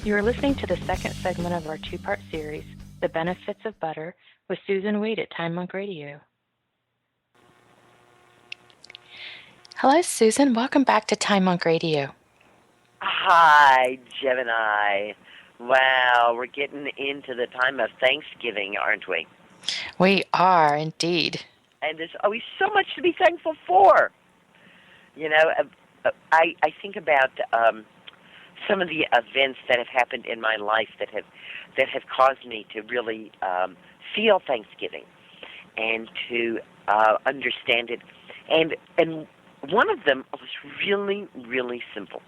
You are listening to the second segment of our two-part series, The Benefits of Butter, with Susan Wade at Time Monk Radio. Hello, Susan. Welcome back to Time Monk Radio. Hi, Gemini. Wow, we're getting into the time of Thanksgiving, aren't we? We are, indeed. And there's always so much to be thankful for. You know, I think about some of the events that have happened in my life that have caused me to really feel Thanksgiving and to understand it. And one of them was really, really simple.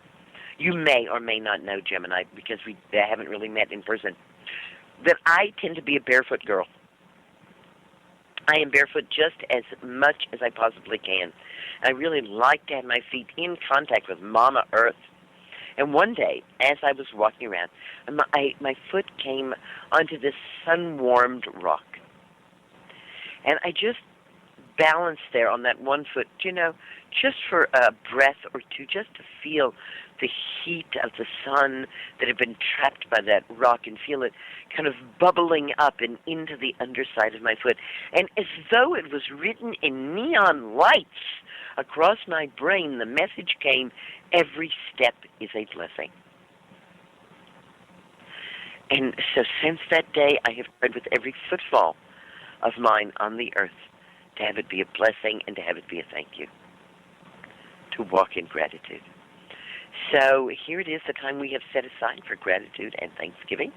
You may or may not know, Gemini, because we haven't really met in person, that I tend to be a barefoot girl. I am barefoot just as much as I possibly can. I really like to have my feet in contact with Mama Earth. And one day, as I was walking around, my foot came onto this sun-warmed rock. And I just balanced there on that one foot, you know, just for a breath or two, just to feel the heat of the sun that had been trapped by that rock and feel it kind of bubbling up and into the underside of my foot. And as though it was written in neon lights across my brain, the message came, every step is a blessing. And so since that day, I have tried with every footfall of mine on the earth to have it be a blessing and to have it be a thank you, to walk in gratitude. So here it is, the time we have set aside for gratitude and thanksgiving.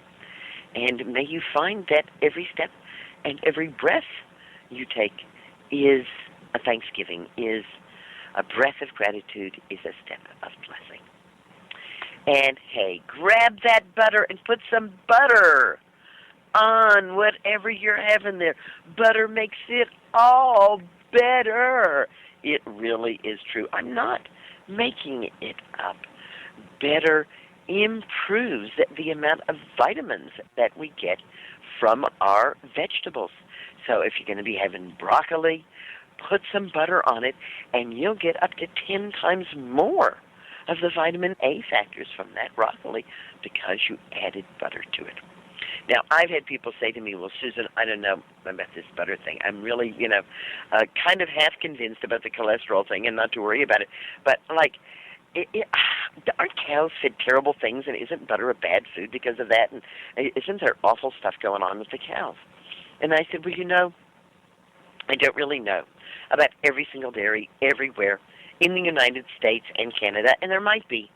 And may you find that every step and every breath you take is a thanksgiving, is a breath of gratitude, is a step of blessing. And hey, grab that butter and put some butter on whatever you're having there. Butter makes it all better. It really is true. I'm not making it up. Better improves the amount of vitamins that we get from our vegetables. So if you're going to be having broccoli, put some butter on it, and you'll get up to 10 times more of the vitamin A factors from that broccoli because you added butter to it. Now, I've had people say to me, well, Susan, I don't know about this butter thing. I'm really, kind of half convinced about the cholesterol thing and not to worry about it. But, aren't cows fed terrible things, and isn't butter a bad food because of that? And isn't there awful stuff going on with the cows? And I said, well, I don't really know about every single dairy everywhere in the United States and Canada, and there might be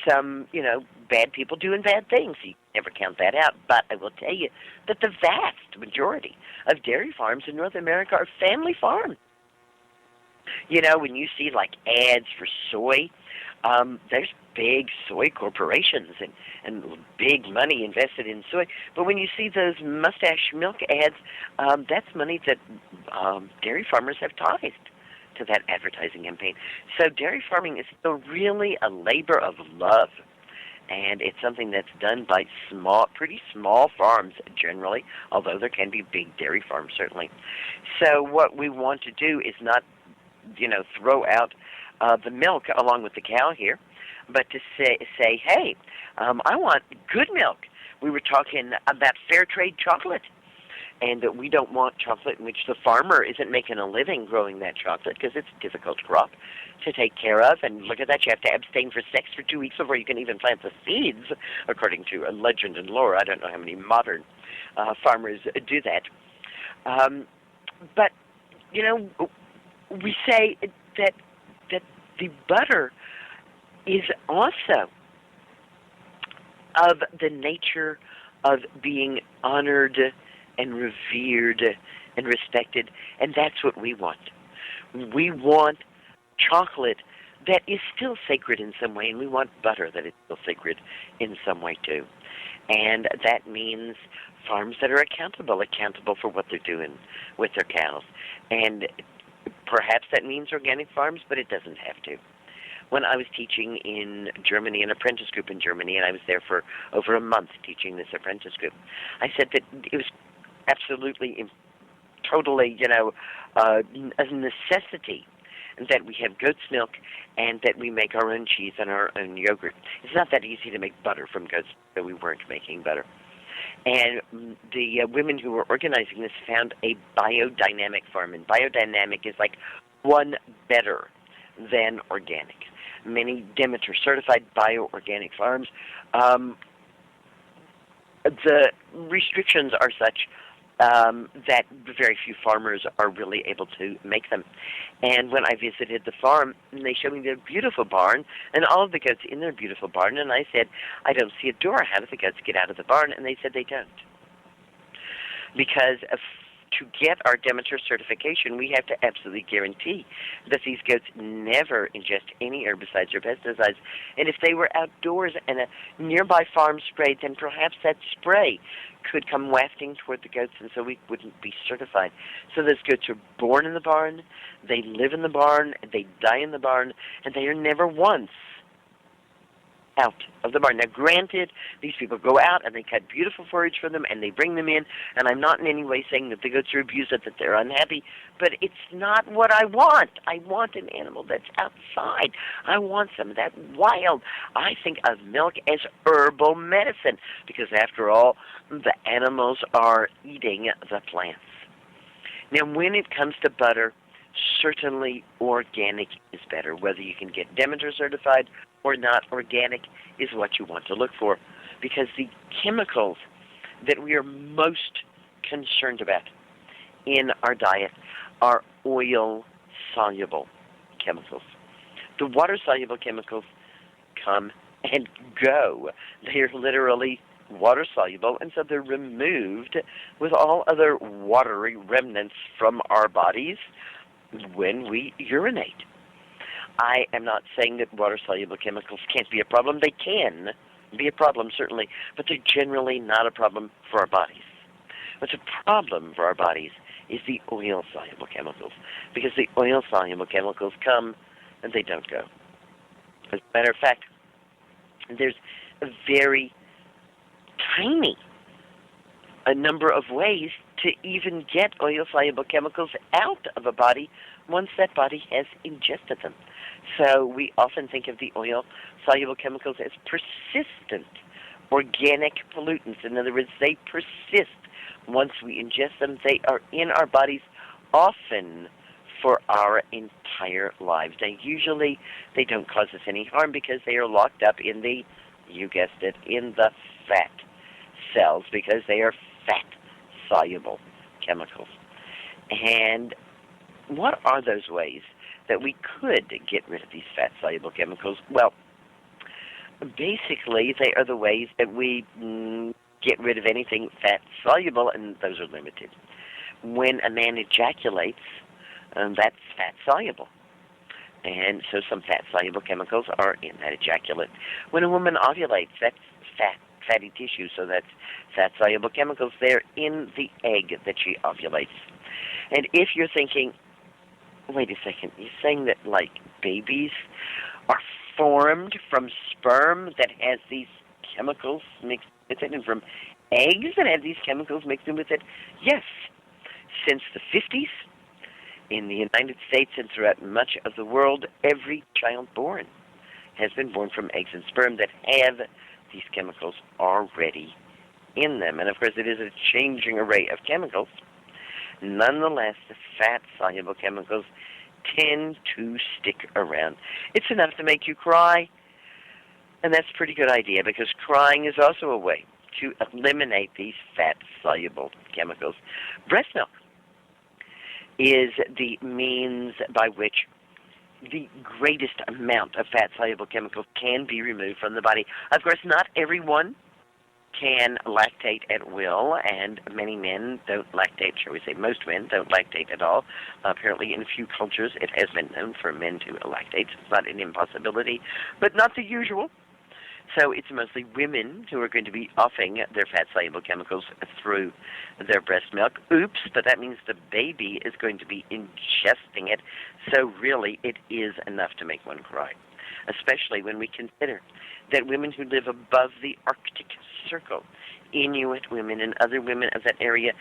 some, bad people doing bad things. You never count that out. But I will tell you that the vast majority of dairy farms in North America are family farms. When you see, ads for soy, there's big soy corporations and big money invested in soy. But when you see those mustache milk ads, that's money that dairy farmers have tithed to that advertising campaign. So dairy farming is still really a labor of love, and it's something that's done by pretty small farms generally, although there can be big dairy farms certainly. So what we want to do is not, throw out the milk along with the cow here, but to say, hey, I want good milk. We were talking about fair trade chocolate. And we don't want chocolate in which the farmer isn't making a living growing that chocolate because it's a difficult crop to take care of. And look at that, you have to abstain for sex for 2 weeks before you can even plant the seeds, according to a legend and lore. I don't know how many modern farmers do that. But, we say that the butter is also of the nature of being honored and revered and respected, and that's what we want. We want chocolate that is still sacred in some way, and we want butter that is still sacred in some way too. And that means farms that are accountable for what they're doing with their cows. And perhaps that means organic farms, but it doesn't have to. When I was teaching in Germany, an apprentice group in Germany, and I was there for over a month teaching this apprentice group, I said that it was absolutely, totally, a necessity that we have goat's milk and that we make our own cheese and our own yogurt. It's not that easy to make butter from goat's milk, so we weren't making butter. And the women who were organizing this found a biodynamic farm, and biodynamic is like one better than organic. Many Demeter-certified bioorganic farms, the restrictions are such that very few farmers are really able to make them. And when I visited the farm, they showed me their beautiful barn and all of the goats in their beautiful barn, and I said, I don't see a door. How do the goats get out of the barn? And they said they don't. Because to get our Demeter certification, we have to absolutely guarantee that these goats never ingest any herbicides or pesticides. And if they were outdoors and a nearby farm sprayed, then perhaps that spray could come wafting toward the goats, and so we wouldn't be certified. So those goats are born in the barn, they live in the barn, they die in the barn, and they are never once out of the barn. Now, granted, these people go out and they cut beautiful forage for them and they bring them in, and I'm not in any way saying that the goats are abused, that they're unhappy, but it's not what I want. I want an animal that's outside. I want some of that wild. I think of milk as herbal medicine because, after all, the animals are eating the plants. Now, when it comes to butter, certainly organic is better. Whether you can get Demeter certified or not, organic is what you want to look for, because the chemicals that we are most concerned about in our diet are oil-soluble chemicals. The water-soluble chemicals come and go. They are literally water-soluble, and so they're removed with all other watery remnants from our bodies when we urinate. I am not saying that water-soluble chemicals can't be a problem. They can be a problem, certainly, but they're generally not a problem for our bodies. What's a problem for our bodies is the oil-soluble chemicals, because the oil-soluble chemicals come and they don't go. As a matter of fact, there's a very tiny a number of ways to even get oil-soluble chemicals out of a body once that body has ingested them. So we often think of the oil-soluble chemicals as persistent organic pollutants. In other words, they persist. Once we ingest them, they are in our bodies often for our entire lives. Now, usually they don't cause us any harm because they are locked up in the, you guessed it, in the fat cells, because they are fat-soluble chemicals. And what are those ways that we could get rid of these fat-soluble chemicals? Well, basically, they are the ways that we get rid of anything fat-soluble, and those are limited. When a man ejaculates, that's fat-soluble. And so some fat-soluble chemicals are in that ejaculate. When a woman ovulates, that's fatty tissue, so that's fat-soluble chemicals. They're in the egg that she ovulates. And if you're thinking, wait a second, you're saying that, like, babies are formed from sperm that has these chemicals mixed with it, and from eggs that have these chemicals mixed in with it? Yes. Since the 50s, in the United States and throughout much of the world, every child born has been born from eggs and sperm that have these chemicals already in them. And of course, it is a changing array of chemicals. Nonetheless, the fat-soluble chemicals tend to stick around. It's enough to make you cry, and that's a pretty good idea, because crying is also a way to eliminate these fat-soluble chemicals. Breast milk is the means by which the greatest amount of fat-soluble chemicals can be removed from the body. Of course, not everyone can lactate at will, and many men don't lactate, shall we say, most men don't lactate at all. Apparently, in a few cultures, it has been known for men to lactate. It's not an impossibility, but not the usual. So it's mostly women who are going to be offing their fat-soluble chemicals through their breast milk. Oops, but that means the baby is going to be ingesting it. So really, it is enough to make one cry. especially when we consider that women who live above the Arctic Circle, Inuit women and other women of that area,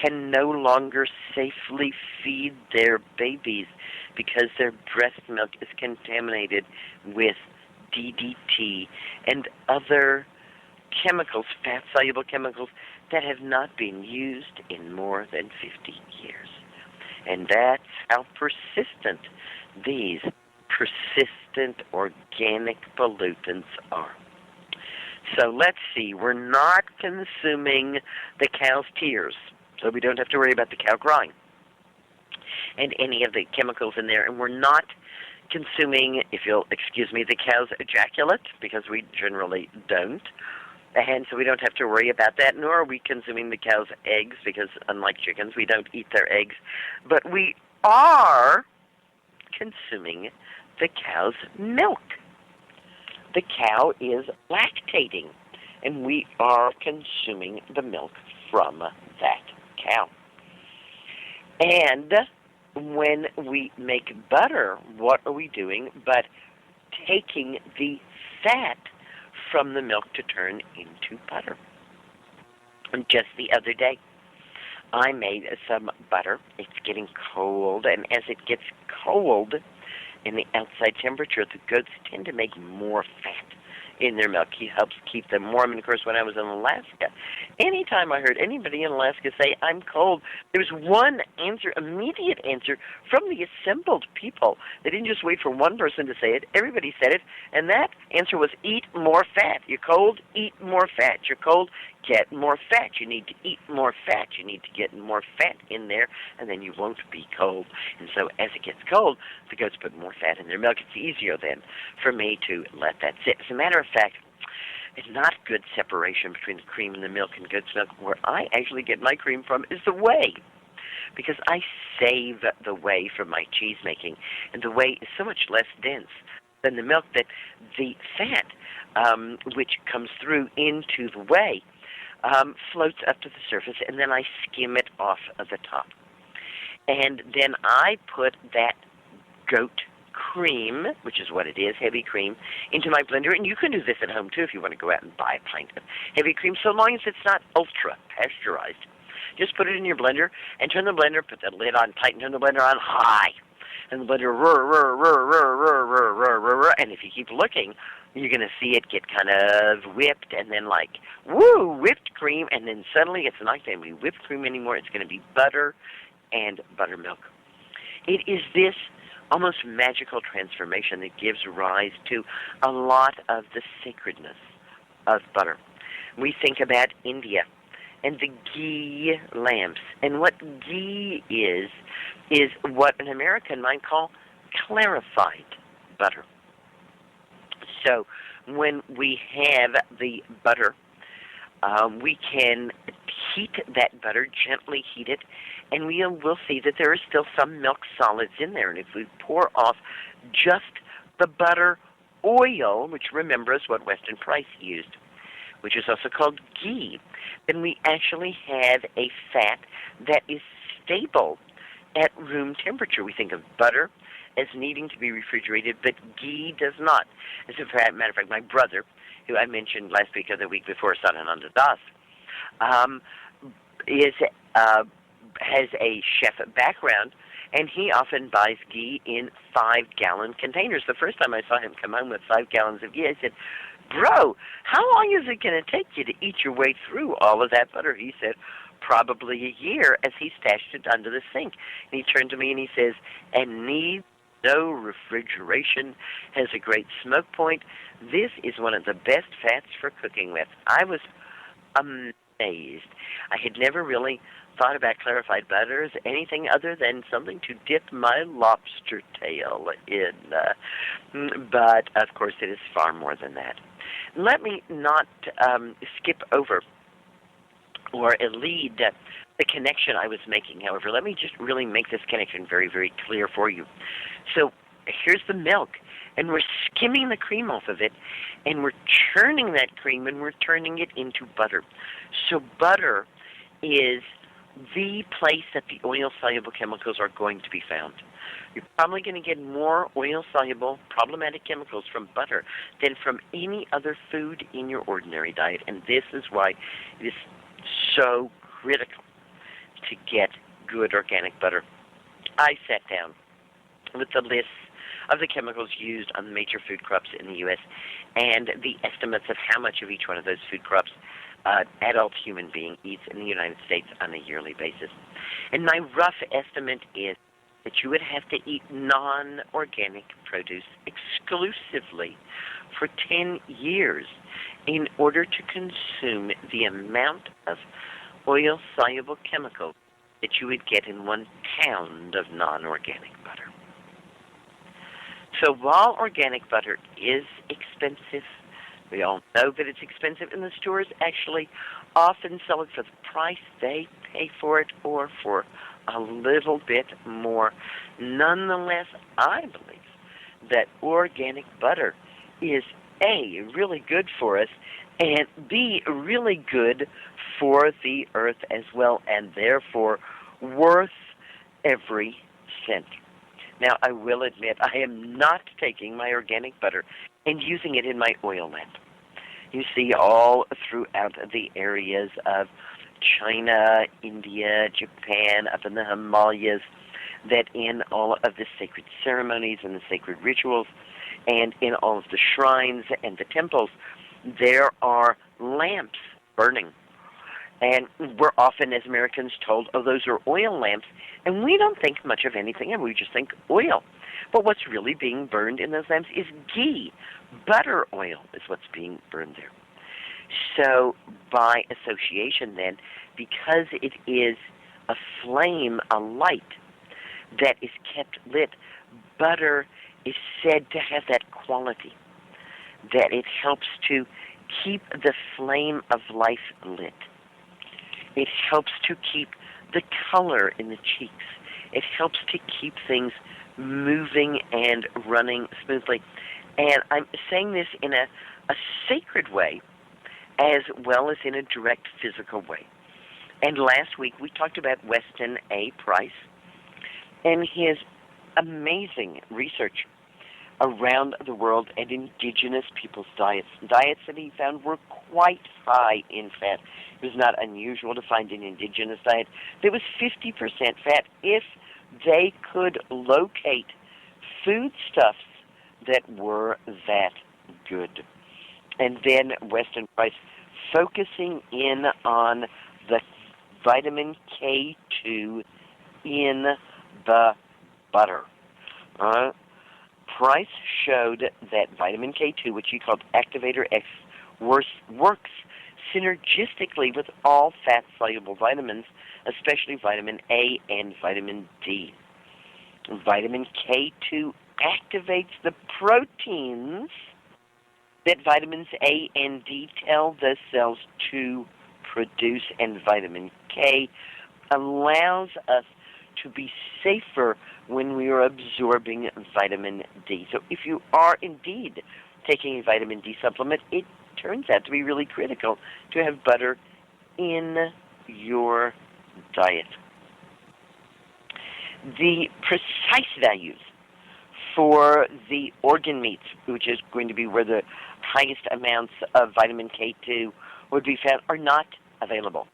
can no longer safely feed their babies because their breast milk is contaminated with DDT and other chemicals, fat-soluble chemicals, that have not been used in more than 50 years. And that's how persistent these persistent organic pollutants are. So let's see, we're not consuming the cow's tears, so we don't have to worry about the cow crying and any of the chemicals in there, and we're not consuming, if you'll excuse me, the cow's ejaculate, because we generally don't. And so we don't have to worry about that, nor are we consuming the cow's eggs, because unlike chickens, we don't eat their eggs. But we are consuming the cow's milk. The cow is lactating, and we are consuming the milk from that cow. And when we make butter, what are we doing but taking the fat from the milk to turn into butter? And just the other day, I made some butter. It's getting cold, and as it gets cold in the outside temperature, the goats tend to make more fat in their milk. He helps keep them warm. And of course, when I was in Alaska, anytime I heard anybody in Alaska say, "I'm cold," there was one answer, immediate answer, from the assembled people. They didn't just wait for one person to say it. Everybody said it, and that answer was, "Eat more fat. You're cold, eat more fat. You're cold, get more fat. You need to eat more fat. You need to get more fat in there, and then you won't be cold." And so as it gets cold, the goats put more fat in their milk. It's easier then for me to let that sit. As a matter of fact, it's not good separation between the cream and the milk and goat's milk. Where I actually get my cream from is the whey, because I save the whey from my cheese making, and the whey is so much less dense than the milk that the fat, which comes through into the whey, floats up to the surface, and then I skim it off of the top. And then I put that goat cream, which is what it is, heavy cream, into my blender. And you can do this at home, too, if you want to go out and buy a pint of heavy cream, so long as it's not ultra-pasteurized. Just put it in your blender and turn the blender, put the lid on tight, and turn the blender on high. And the blender, and if you keep looking, you're going to see it get kind of whipped, and then like, woo, whipped cream, and then suddenly it's not going to be whipped cream anymore. It's going to be butter and buttermilk. It is this almost magical transformation that gives rise to a lot of the sacredness of butter. We think about India and the ghee lamps, and what ghee is what an American might call clarified butter. So when we have the butter, we can heat that butter, gently heat it, and we will see that there is still some milk solids in there. And if we pour off just the butter oil, which remember is what Weston Price used, which is also called ghee, then we actually have a fat that is stable at room temperature. We think of butter as needing to be refrigerated, but ghee does not. As a matter of fact, my brother, who I mentioned last week or the week before, Sadananda Das, has a chef background, and he often buys ghee in 5-gallon containers. The first time I saw him come home with 5 gallons of ghee, I said, "Bro, how long is it going to take you to eat your way through all of that butter?" He said, "Probably a year," as he stashed it under the sink. And he turned to me and he says, "And needs no refrigeration, has a great smoke point. This is one of the best fats for cooking with." I was amazed. I had never really thought about clarified butter as anything other than something to dip my lobster tail in. But, of course, it is far more than that. Let me not skip over or elide the connection I was making, however. Let me just really make this connection very, very clear for you. So here's the milk, and we're skimming the cream off of it, and we're churning that cream, and we're turning it into butter. So butter is the place that the oil-soluble chemicals are going to be found. You're probably going to get more oil-soluble problematic chemicals from butter than from any other food in your ordinary diet, and this is why it is so critical to get good organic butter. I sat down with the list of the chemicals used on the major food crops in the U.S. and the estimates of how much of each one of those food crops adult human being eats in the United States on a yearly basis. And my rough estimate is that you would have to eat non-organic produce exclusively for 10 years in order to consume the amount of oil-soluble chemicals that you would get in 1 pound of non-organic butter. So while organic butter is expensive, we all know that it's expensive, and the stores actually often sell it for the price they pay for it or for a little bit more. Nonetheless, I believe that organic butter is A, really good for us, and B, really good for the earth as well, and therefore worth every cent. Now, I will admit, I am not taking my organic butter and using it in my oil lamp. You see all throughout the areas of China, India, Japan, up in the Himalayas, that in all of the sacred ceremonies and the sacred rituals, and in all of the shrines and the temples, there are lamps burning. And we're often, as Americans, told, oh, those are oil lamps, and we don't think much of anything, and we just think oil. But what's really being burned in those lamps is ghee. Butter oil is what's being burned there. So by association then, because it is a flame, a light that is kept lit, butter is said to have that quality, that it helps to keep the flame of life lit. It helps to keep the color in the cheeks. It helps to keep things moving and running smoothly. And I'm saying this in a sacred way as well as in a direct physical way. And last week we talked about Weston A. Price and his amazing research around the world and indigenous people's diets. Diets that he found were quite high in fat. It was not unusual to find an indigenous diet that was 50% fat if they could locate foodstuffs that were that good. And then Weston Price focusing in on the vitamin K2 in the butter. Price showed that vitamin K2, which he called Activator X, works synergistically with all fat-soluble vitamins, especially vitamin A and vitamin D. Vitamin K2 activates the proteins that vitamins A and D tell the cells to produce, and vitamin K allows us to be safer when we are absorbing vitamin D. So if you are indeed taking a vitamin D supplement, it turns out to be really critical to have butter in your diet. The precise values for the organ meats, which is going to be where the highest amounts of vitamin K2 would be found, are not available.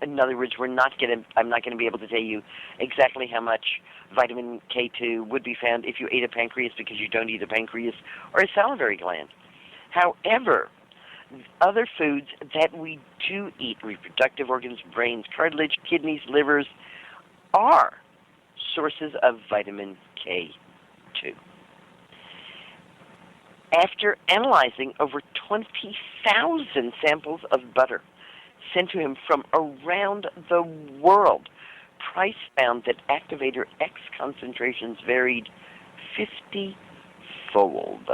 In other words, I'm not going to be able to tell you exactly how much vitamin K2 would be found if you ate a pancreas, because you don't eat a pancreas or a salivary gland. However, other foods that we do eat, reproductive organs, brains, cartilage, kidneys, livers, are sources of vitamin K2. After analyzing over 20,000 samples of butter sent to him from around the world, Price found that Activator X concentrations varied 50-fold.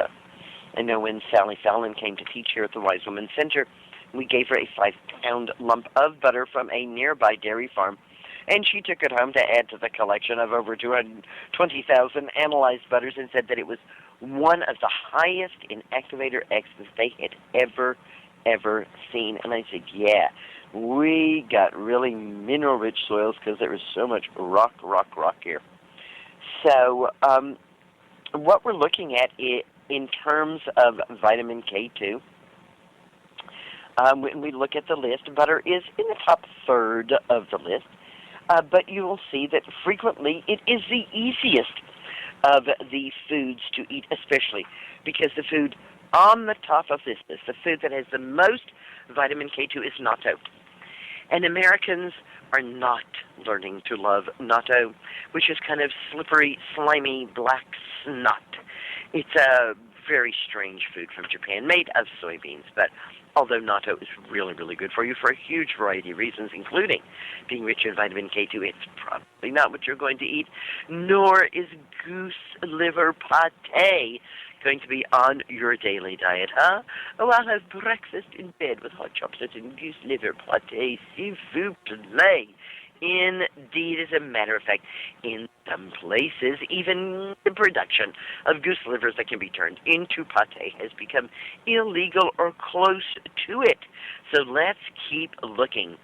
I know when Sally Fallon came to teach here at the Wise Woman Center, we gave her a 5-pound lump of butter from a nearby dairy farm, and she took it home to add to the collection of over 220,000 analyzed butters and said that it was one of the highest in Activator X that they had ever seen. And I said, yeah, we got really mineral-rich soils because there was so much rock here. So what we're looking at in terms of vitamin K2, when we look at the list, butter is in the top third of the list, but you will see that frequently it is the easiest of the foods to eat, especially because the food on the top of this list, the food that has the most vitamin K2, is natto. And Americans are not learning to love natto, which is kind of slippery, slimy, black snot. It's a very strange food from Japan, made of soybeans, but although natto is really, really good for you for a huge variety of reasons, including being rich in vitamin K2, it's probably not what you're going to eat, nor is goose liver pate going to be on your daily diet, huh? Oh, I'll have breakfast in bed with hot chocolate and goose liver pate, s'il vous plaît. Indeed, as a matter of fact, in some places, even the production of goose livers that can be turned into pate has become illegal or close to it. So let's keep looking.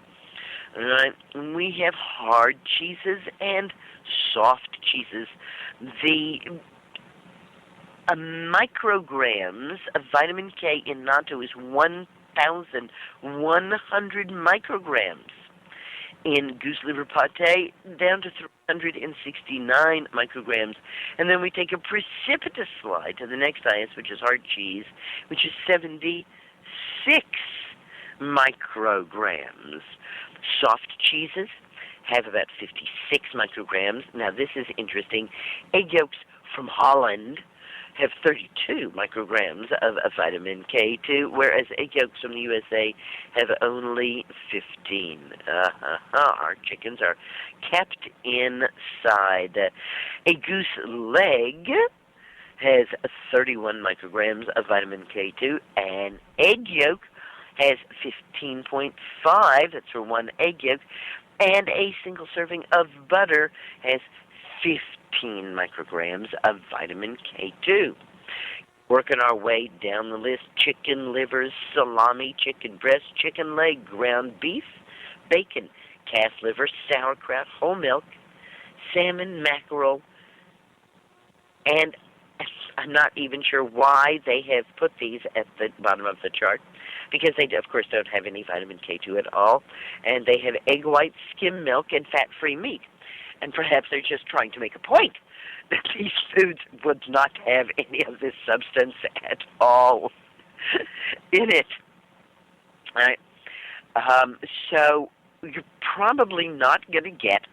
All right. We have hard cheeses and soft cheeses. The micrograms of vitamin K in natto is 1,100 micrograms. In goose liver pate, down to 369 micrograms. And then we take a precipitous slide to the next highest, which is hard cheese, which is 76 micrograms. Soft cheeses have about 56 micrograms. Now, this is interesting. Egg yolks from Holland have 32 micrograms of vitamin K2, whereas egg yolks from the USA have only 15. Our chickens are kept inside. A goose leg has 31 micrograms of vitamin K2, and egg yolk has 15.5. That's for one egg yolk, and a single serving of butter has 15 micrograms of vitamin K2. Working our way down the list: chicken livers, salami, chicken breast, chicken leg, ground beef, bacon, calf liver, sauerkraut, whole milk, salmon, mackerel, and I'm not even sure why they have put these at the bottom of the chart, because they, of course, don't have any vitamin K2 at all, and they have egg white, skim milk, and fat-free meat. And perhaps they're just trying to make a point that these foods would not have any of this substance at all in it. All right. So you're probably not going to get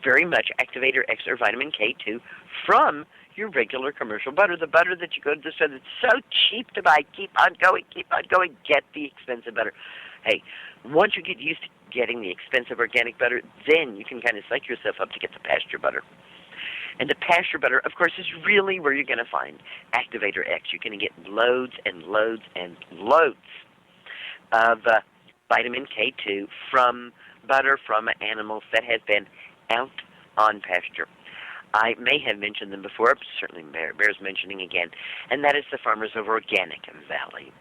very much Activator X or vitamin K2 from your regular commercial butter. The butter that you go to the store that's so cheap to buy. Keep on going, get the expensive butter. Hey, once you get used to getting the expensive organic butter, then you can kind of psych yourself up to get the pasture butter. And the pasture butter, of course, is really where you're going to find Activator X. You're going to get loads and loads and loads of vitamin K2 from butter from animals that have been out on pasture. I may have mentioned them before, but certainly bears mentioning again, and that is the farmers of Organic Valley.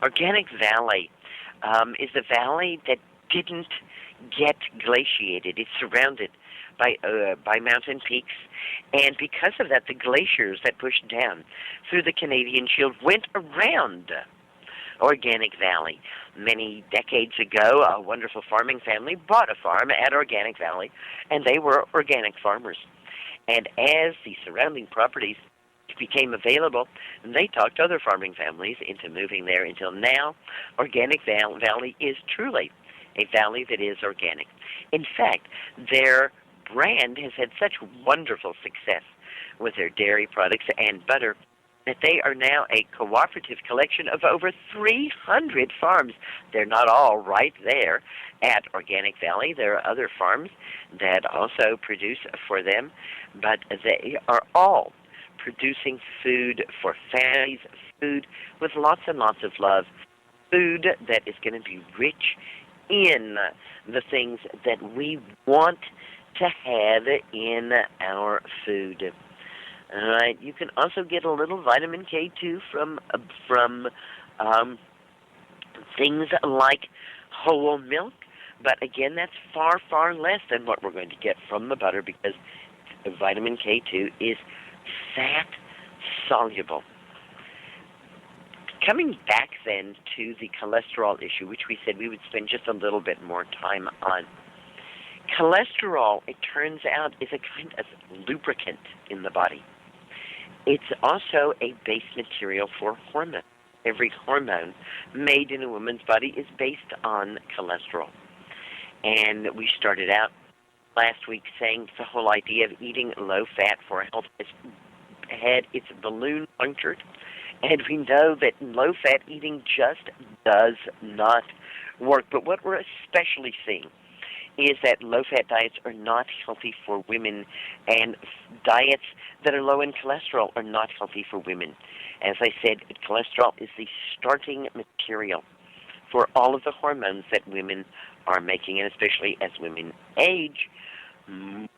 Organic Valley is a valley that didn't get glaciated. It's surrounded by mountain peaks, and because of that, the glaciers that pushed down through the Canadian Shield went around Organic Valley. Many decades ago, a wonderful farming family bought a farm at Organic Valley, and they were organic farmers. And as the surrounding properties became available, they talked other farming families into moving there until now. Organic Valley is truly a valley that is organic. In fact, their brand has had such wonderful success with their dairy products and butter that they are now a cooperative collection of over 300 farms. They're not all right there at Organic Valley. There are other farms that also produce for them, but they are all producing food for families, food with lots and lots of love, food that is going to be rich in the things that we want to have in our food. All right. You can also get a little vitamin K2 from things like whole milk, But again, that's far, far less than what we're going to get from the butter because vitamin K2 is fat soluble. Coming back then to the cholesterol issue, which we said we would spend just a little bit more time on. Cholesterol, it turns out, is a kind of lubricant in the body. It's also a base material for hormones. Every hormone made in a woman's body is based on cholesterol. And we started out last week saying the whole idea of eating low-fat for health has had its balloon punctured. And we know that low-fat eating just does not work. But what we're especially seeing is that low-fat diets are not healthy for women, and diets that are low in cholesterol are not healthy for women. As I said, cholesterol is the starting material for all of the hormones that women are making, and especially as women age,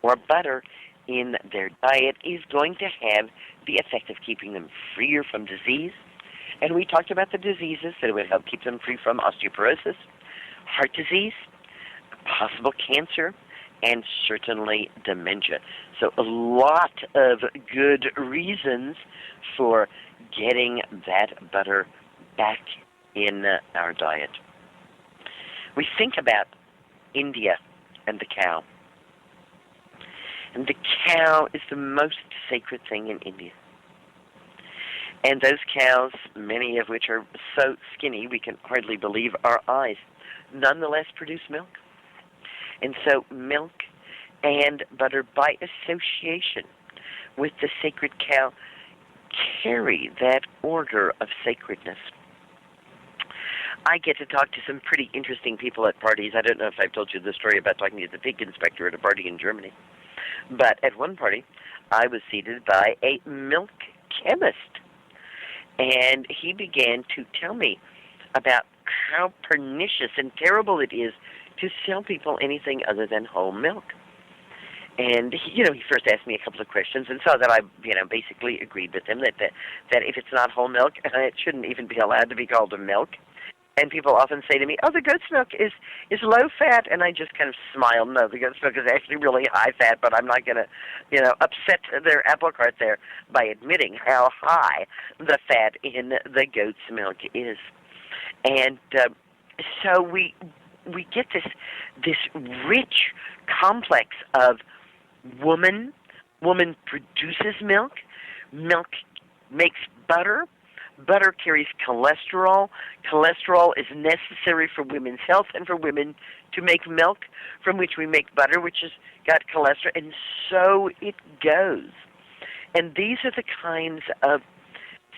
more butter in their diet is going to have the effect of keeping them freer from disease. And we talked about the diseases that would help keep them free from osteoporosis, heart disease, possible cancer, and certainly dementia. So a lot of good reasons for getting that butter back in our diet. We think about India and the cow. And the cow is the most sacred thing in India. And those cows, many of which are so skinny we can hardly believe our eyes, nonetheless produce milk. And so milk and butter, by association with the sacred cow, carry that order of sacredness. I get to talk to some pretty interesting people at parties. I don't know if I've told you the story about talking to the pig inspector at a party in Germany. But at one party, I was seated by a milk chemist. And he began to tell me about how pernicious and terrible it is to sell people anything other than whole milk. And he first asked me a couple of questions and saw that I, basically agreed with him that if it's not whole milk, it shouldn't even be allowed to be called a milk. And people often say to me, "Oh, the goat's milk is low fat," and I just kind of smile. No, the goat's milk is actually really high fat, but I'm not going to, upset their apple cart there by admitting how high the fat in the goat's milk is. And so we get this rich complex of woman produces milk makes butter. Butter carries cholesterol. Cholesterol is necessary for women's health and for women to make milk, from which we make butter, which has got cholesterol, and so it goes. And these are the kinds of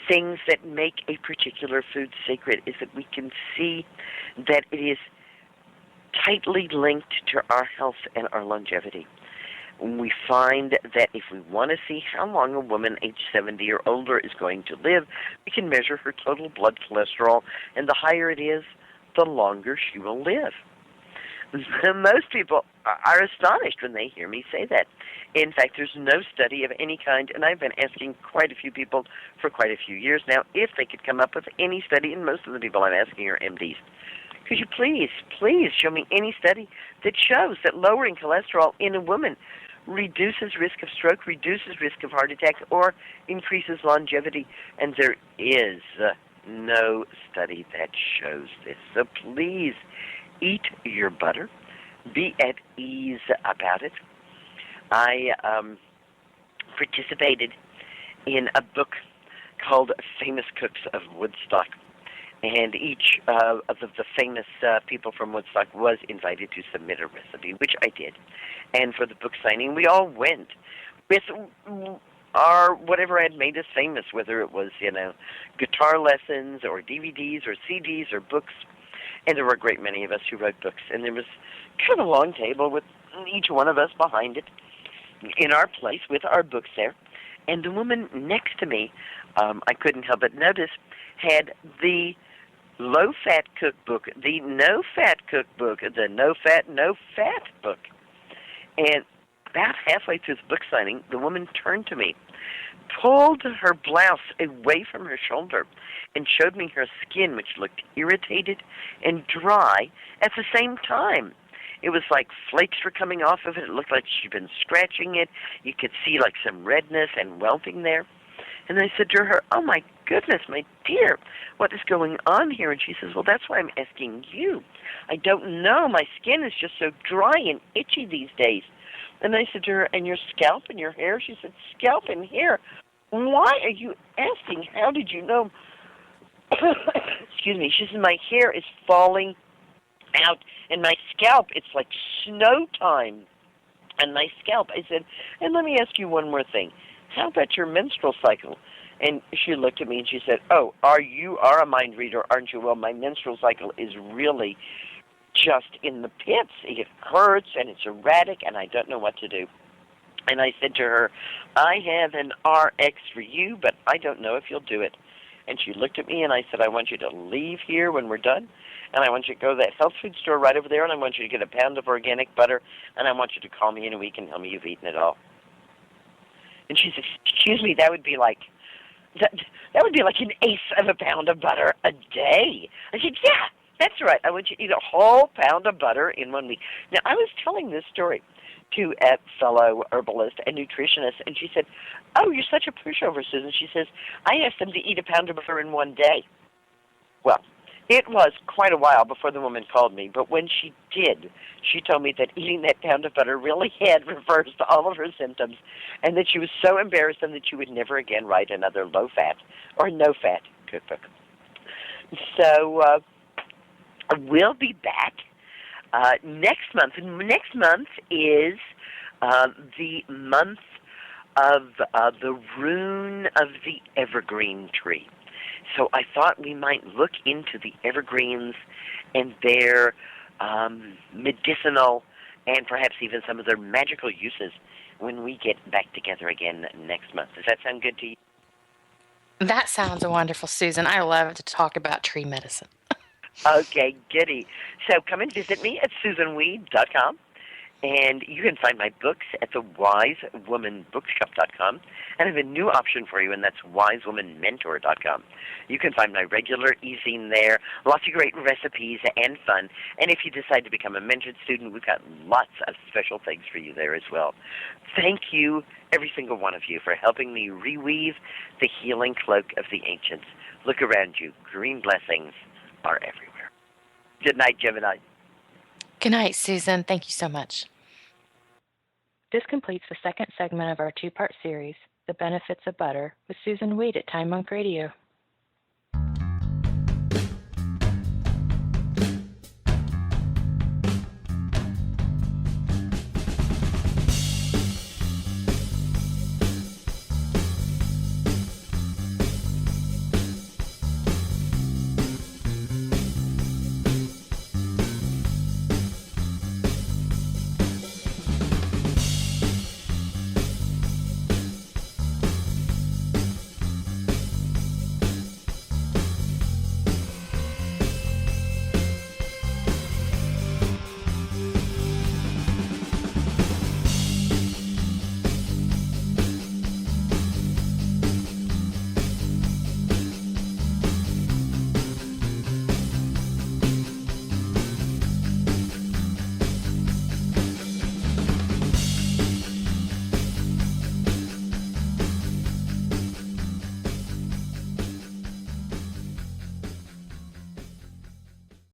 things that make a particular food sacred, is that we can see that it is tightly linked to our health and our longevity. We find that if we want to see how long a woman age 70 or older is going to live, we can measure her total blood cholesterol, and the higher it is, the longer she will live. Most people are astonished when they hear me say that. In fact, there's no study of any kind, and I've been asking quite a few people for quite a few years now if they could come up with any study, and most of the people I'm asking are MDs. Could you please show me any study that shows that lowering cholesterol in a woman reduces risk of stroke, reduces risk of heart attack, or increases longevity? And there is no study that shows this. So please eat your butter. Be at ease about it. I participated in a book called Famous Cooks of Woodstock. And each of the famous people from Woodstock was invited to submit a recipe, which I did. And for the book signing, we all went with our whatever had made us famous, whether it was, guitar lessons or DVDs or CDs or books. And there were a great many of us who wrote books. And there was kind of a long table with each one of us behind it in our place with our books there. And the woman next to me, I couldn't help but notice, had the low-fat cookbook, the no-fat cookbook, the no-fat, no-fat book. And about halfway through the book signing, the woman turned to me, pulled her blouse away from her shoulder, and showed me her skin, which looked irritated and dry at the same time. It was like flakes were coming off of it. It looked like she'd been scratching it. You could see like some redness and welting there. And I said to her, oh, my goodness, my dear, what is going on here? And she says, well, that's why I'm asking you. I don't know. My skin is just so dry and itchy these days. And I said to her, and your scalp and your hair? She said, scalp and hair? Why are you asking? How did you know? Excuse me. She said, my hair is falling out, and my scalp, it's like snow time on my scalp. I said, and let me ask you one more thing. How about your menstrual cycle? And she looked at me and she said, oh, you are a mind reader, aren't you? Well, my menstrual cycle is really just in the pits. It hurts and it's erratic and I don't know what to do. And I said to her, I have an RX for you, but I don't know if you'll do it. And she looked at me and I said, I want you to leave here when we're done, and I want you to go to that health food store right over there, and I want you to get a pound of organic butter, and I want you to call me in a week and tell me you've eaten it all. And she said, excuse me, that would be like an eighth of a pound of butter a day. I said, yeah, that's right. I want you to eat a whole pound of butter in 1 week. Now, I was telling this story to a fellow herbalist and nutritionist, and she said, oh, you're such a pushover, Susan. She says, I asked them to eat a pound of butter in 1 day. Well, it was quite a while before the woman called me, but when she did, she told me that eating that pound of butter really had reversed all of her symptoms, and that she was so embarrassed and that she would never again write another low-fat or no-fat cookbook. So we'll be back next month. Next month is the month of the rune of the evergreen tree. So I thought we might look into the evergreens and their medicinal and perhaps even some of their magical uses when we get back together again next month. Does that sound good to you? That sounds wonderful, Susan. I love to talk about tree medicine. Okay, goody. So come and visit me at SusanWeed.com. And you can find my books at the wisewomanbookshop.com. And I have a new option for you, and that's wisewomanmentor.com. You can find my regular e-zine there, lots of great recipes and fun. And if you decide to become a mentored student, we've got lots of special things for you there as well. Thank you, every single one of you, for helping me reweave the healing cloak of the ancients. Look around you. Green blessings are everywhere. Good night, Gemini. Good night, Susan. Thank you so much. This completes the second segment of our two-part series, The Benefits of Butter, with Susan Weed at Time Monk Radio.